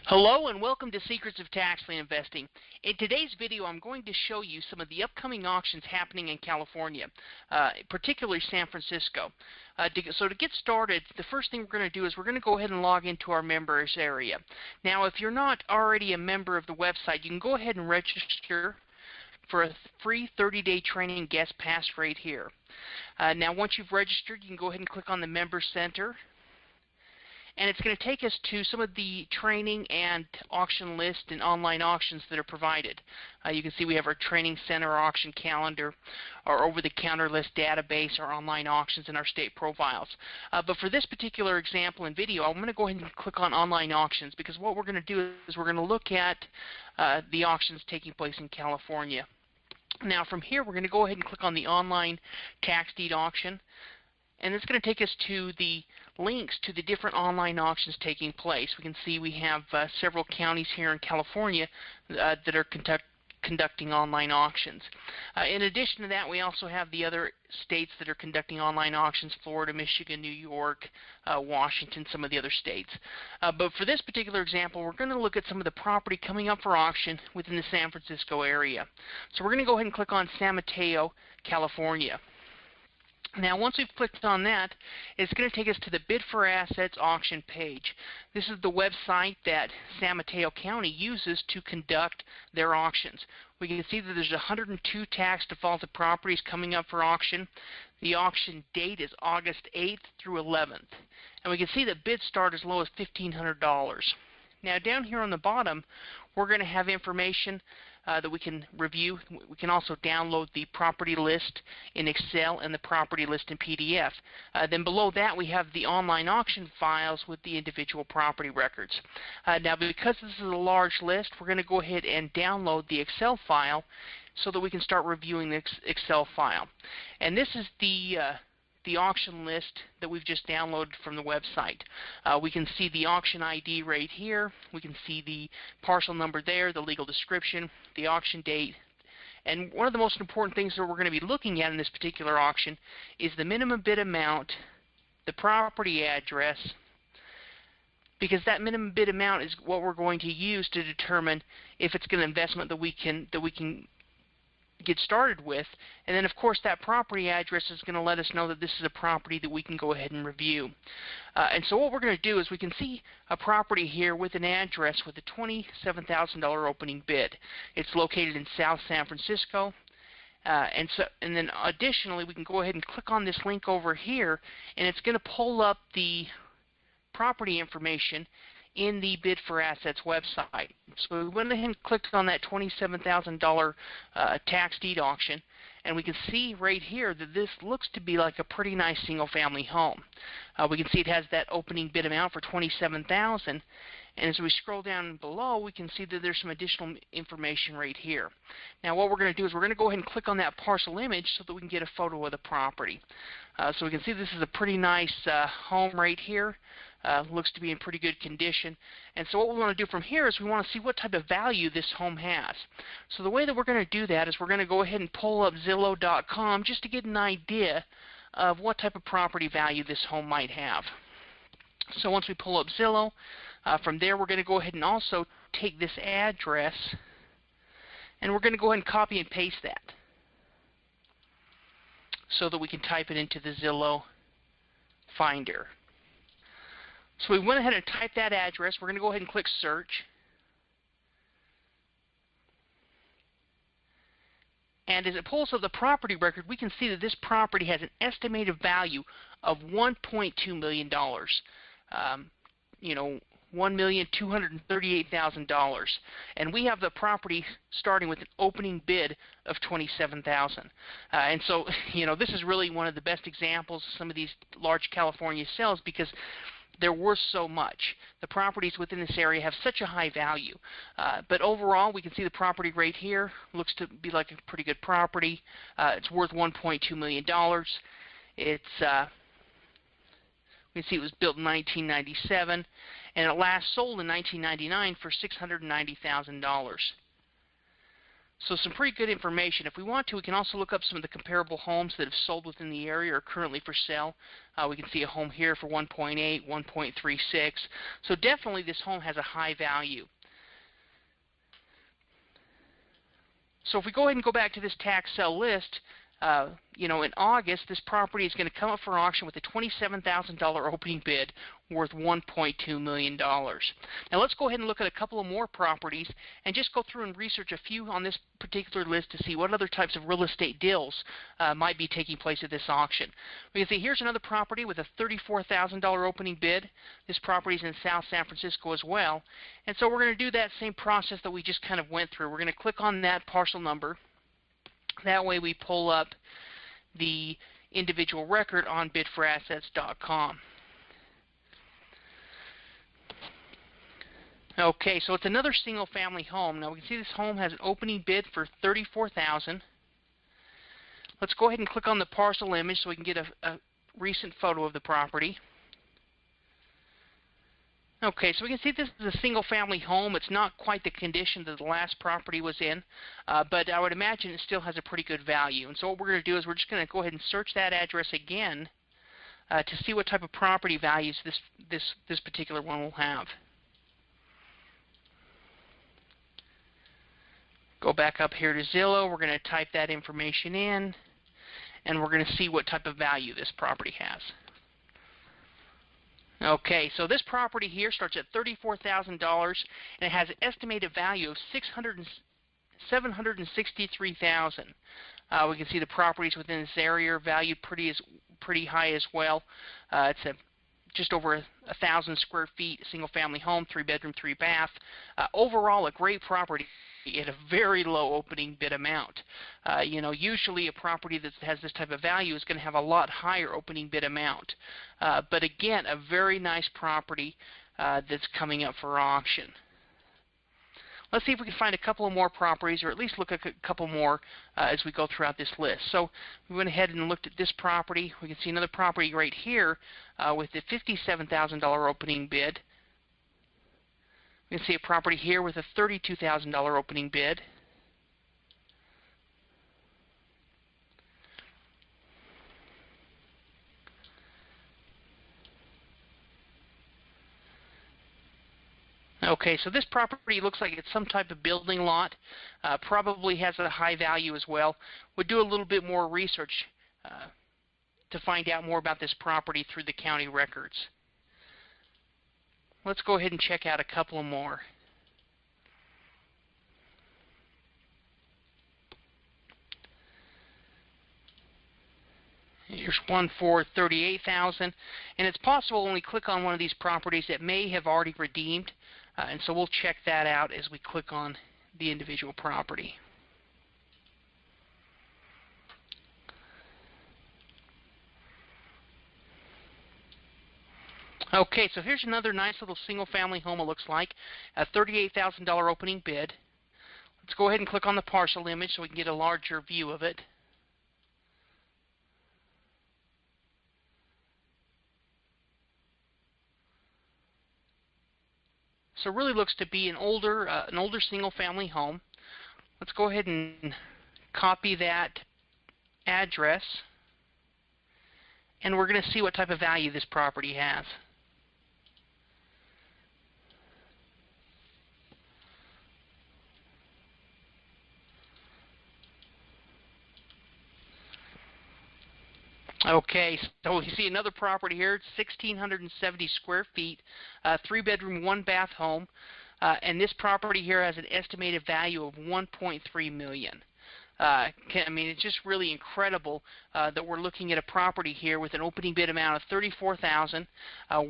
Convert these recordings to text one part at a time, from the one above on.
Hello and welcome to Secrets of Tax Lien Investing. In today's video, I'm going to show you some of the upcoming auctions happening in California, particularly San Francisco. So to get started, the first thing we're going to do is we're going to go ahead and log into our members area. Now, if you're not already a member of the website, you can go ahead and register for a free 30-day training guest pass right here. Now, once you've registered, you can go ahead and click on the Member Center. And it's going to take us to some of the training and auction list and online auctions that are provided. You can see we have our training center, our auction calendar, our over-the-counter list database, our online auctions, and our state profiles. But for this particular example and video, I'm going to go ahead and click on online auctions, because what we're going to do is we're going to look at the auctions taking place in California. Now from here, we're going to go ahead and click on the online tax deed auction. And it's going to take us to the links to the different online auctions taking place. We can see we have several counties here in California that are conducting online auctions. In addition to that, we also have the other states that are conducting online auctions: Florida, Michigan, New York, Washington, some of the other states. But for this particular example, we're going to look at some of the property coming up for auction within the San Francisco area. So we're going to go ahead and click on San Mateo, California. Now, once we've clicked on that, it's going to take us to the Bid for Assets auction page. This is the website that San Mateo County uses to conduct their auctions. We can see that there's 102 tax defaulted properties coming up for auction. The auction date is August 8th through 11th. And we can see that bids start as low as $1,500. Now, down here on the bottom, we're going to have information that we can review. We can also download the property list in Excel and the property list in PDF. Then below that, we have the online auction files with the individual property records. Now, because this is a large list, we're going to go ahead and download the Excel file so that we can start reviewing the Excel file. And this is the auction list that we've just downloaded from the website. We can see the auction ID right here. We can see the parcel number there, the legal description, the auction date. And one of the most important things that we're going to be looking at in this particular auction is the minimum bid amount, the property address, because that minimum bid amount is what we're going to use to determine if it's an investment that we can get started with. And then, of course, that property address is going to let us know that this is a property that we can go ahead and review. And so what we're going to do is we can see a property here with an address with a $27,000 opening bid. It's located in South San Francisco. And then additionally, we can go ahead and click on this link over here, and it's going to pull up the property information in the Bid for Assets website. So we went ahead and clicked on that $27,000 tax deed auction, and we can see right here that this looks to be like a pretty nice single-family home. We can see it has that opening bid amount for $27,000, and as we scroll down below, we can see that there's some additional information right here. Now, what we're going to do is we're going to go ahead and click on that parcel image so that we can get a photo of the property. So we can see this is a pretty nice home right here. Looks to be in pretty good condition. And so what we want to do from here is we want to see what type of value this home has. So the way that we're going to do that is we're going to go ahead and pull up Zillow.com just to get an idea of what type of property value this home might have. So once we pull up Zillow, from there we're going to go ahead and also take this address, and we're going to go ahead and copy and paste that so that we can type it into the Zillow Finder. So we went ahead and typed that address. We're going to go ahead and click search. And as it pulls up the property record, we can see that this property has an estimated value of $1.2 million. $1,238,000. And we have the property starting with an opening bid of $27,000. And so, this is really one of the best examples of some of these large California sales, because they're worth so much. The properties within this area have such a high value. But overall, we can see the property right here looks to be like a pretty good property. It's worth $1.2 million. We can see it was built in 1997, and it last sold in 1999 for $690,000. So some pretty good information. If we want to, we can also look up some of the comparable homes that have sold within the area or are currently for sale. We can see a home here for 1.8, 1.36. So definitely this home has a high value. So if we go ahead and go back to this tax sale list, in August, this property is going to come up for auction with a $27,000 opening bid worth $1.2 million. Now let's go ahead and look at a couple of more properties and just go through and research a few on this particular list to see what other types of real estate deals might be taking place at this auction. We can see here's another property with a $34,000 opening bid. This property is in South San Francisco as well. And so we're going to do that same process that we just kind of went through. We're going to click on that parcel number. That way we pull up the individual record on bidforassets.com. Okay, so it's another single-family home. Now we can see this home has an opening bid for $34,000. Let's go ahead and click on the parcel image so we can get a recent photo of the property. Okay, so we can see this is a single-family home. It's not quite the condition that the last property was in, but I would imagine it still has a pretty good value. And so what we're going to do is we're just going to go ahead and search that address again to see what type of property values this particular one will have. Go back up here to Zillow. We're going to type that information in, and we're going to see what type of value this property has. Okay, so this property here starts at $34,000 and it has an estimated value of $763,000. We can see the properties within this area are valued pretty high as well. It's just over 1,000 square feet, single-family home, 3-bedroom, 3-bath. Overall, a great property at a very low opening bid amount. Usually a property that has this type of value is going to have a lot higher opening bid amount. But again, a very nice property that's coming up for auction. Let's see if we can find a couple of more properties, or at least look at a couple more as we go throughout this list. So we went ahead and looked at this property. We can see another property right here with the $57,000 opening bid. We can see a property here with a $32,000 opening bid. Okay, so this property looks like it's some type of building lot. Probably has a high value as well. We'll do a little bit more research to find out more about this property through the county records. Let's go ahead and check out a couple more. Here's one for $38,000, and it's possible when we click on one of these properties that may have already redeemed, and so we'll check that out as we click on the individual property. Okay, so here's another nice little single-family home, it looks like, a $38,000 opening bid. Let's go ahead and click on the parcel image so we can get a larger view of it. So it really looks to be an older single-family home. Let's go ahead and copy that address, and we're going to see what type of value this property has. Okay, so we see another property here. It's 1,670 square feet, 3-bedroom, 1-bath home, and this property here has an estimated value of $1.3 million. I mean, it's just really incredible that we're looking at a property here with an opening bid amount of $34,000,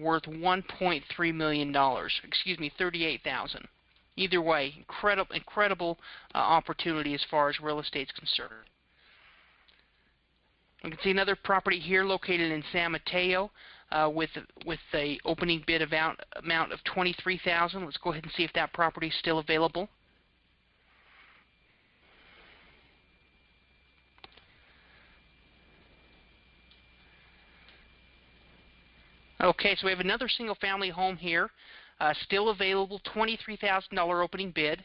worth $1.3 million. Excuse me, $38,000. Either way, incredible opportunity as far as real estate is concerned. We can see another property here located in San Mateo with a opening bid amount of $23,000. Let's go ahead and see if that property is still available. Okay, so we have another single-family home here, still available, $23,000 opening bid.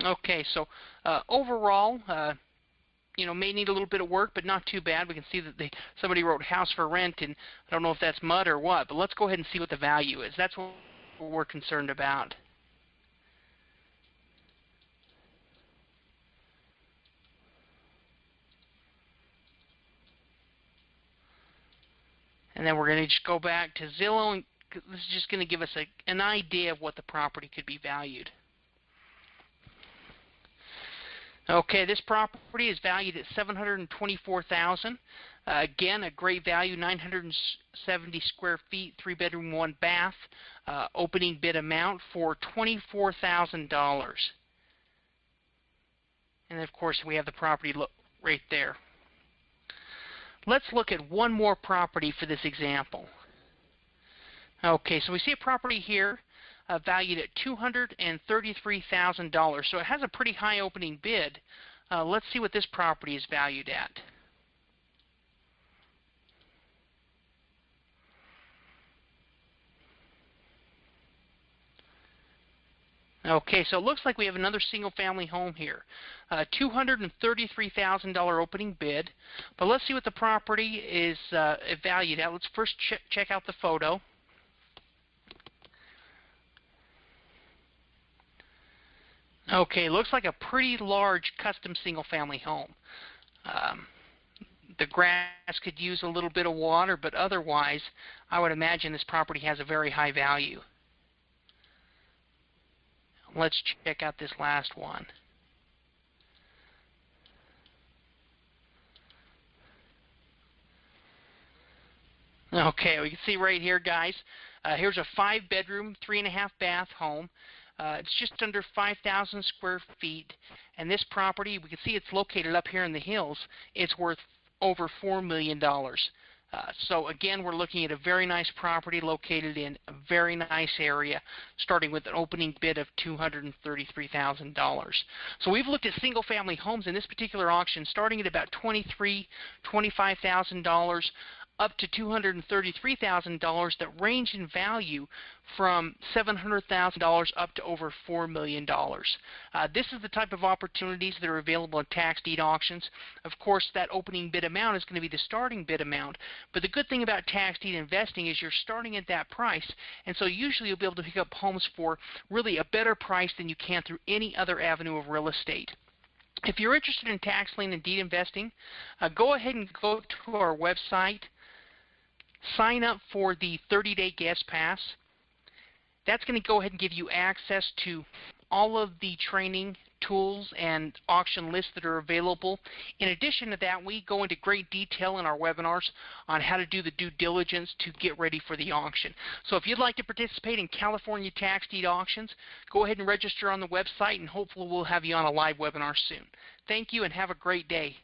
Okay, so overall, you know, may need a little bit of work, but not too bad. We can see that somebody wrote house for rent, and I don't know if that's mud or what, but let's go ahead and see what the value is. That's what we're concerned about. And then we're going to just go back to Zillow, and this is just going to give us an idea of what the property could be valued. Okay, this property is valued at $724,000. Again, a great value, 970 square feet, 3-bedroom, 1 bath. Opening bid amount for $24,000. And of course, we have the property right there. Let's look at one more property for this example. Okay, so we see a property here valued at $233,000. So it has a pretty high opening bid. Let's see what this property is valued at. Okay, so it looks like we have another single-family home here. $233,000 opening bid. But let's see what the property is valued at. Let's first check out the photo. Okay, looks like a pretty large custom single-family home. The grass could use a little bit of water, but otherwise, I would imagine this property has a very high value. Let's check out this last one. Okay, we can see right here, guys. Here's a 5-bedroom, 3.5 bath home. It's just under 5,000 square feet, and this property, we can see it's located up here in the hills. It's worth over $4 million. So again, we're looking at a very nice property located in a very nice area, starting with an opening bid of $233,000. So we've looked at single-family homes in this particular auction, starting at about $23,000, $25,000, up to $233,000 that range in value from $700,000 up to over $4 million. This is the type of opportunities that are available in tax deed auctions. Of course, that opening bid amount is going to be the starting bid amount, but the good thing about tax deed investing is you're starting at that price, and so usually you'll be able to pick up homes for really a better price than you can through any other avenue of real estate. If you're interested in tax lien and deed investing, go ahead and go to our website. Sign up for the 30-day guest pass. That's going to go ahead and give you access to all of the training tools and auction lists that are available. In addition to that, we go into great detail in our webinars on how to do the due diligence to get ready for the auction. So if you'd like to participate in California tax deed auctions, go ahead and register on the website, and hopefully we'll have you on a live webinar soon. Thank you and have a great day.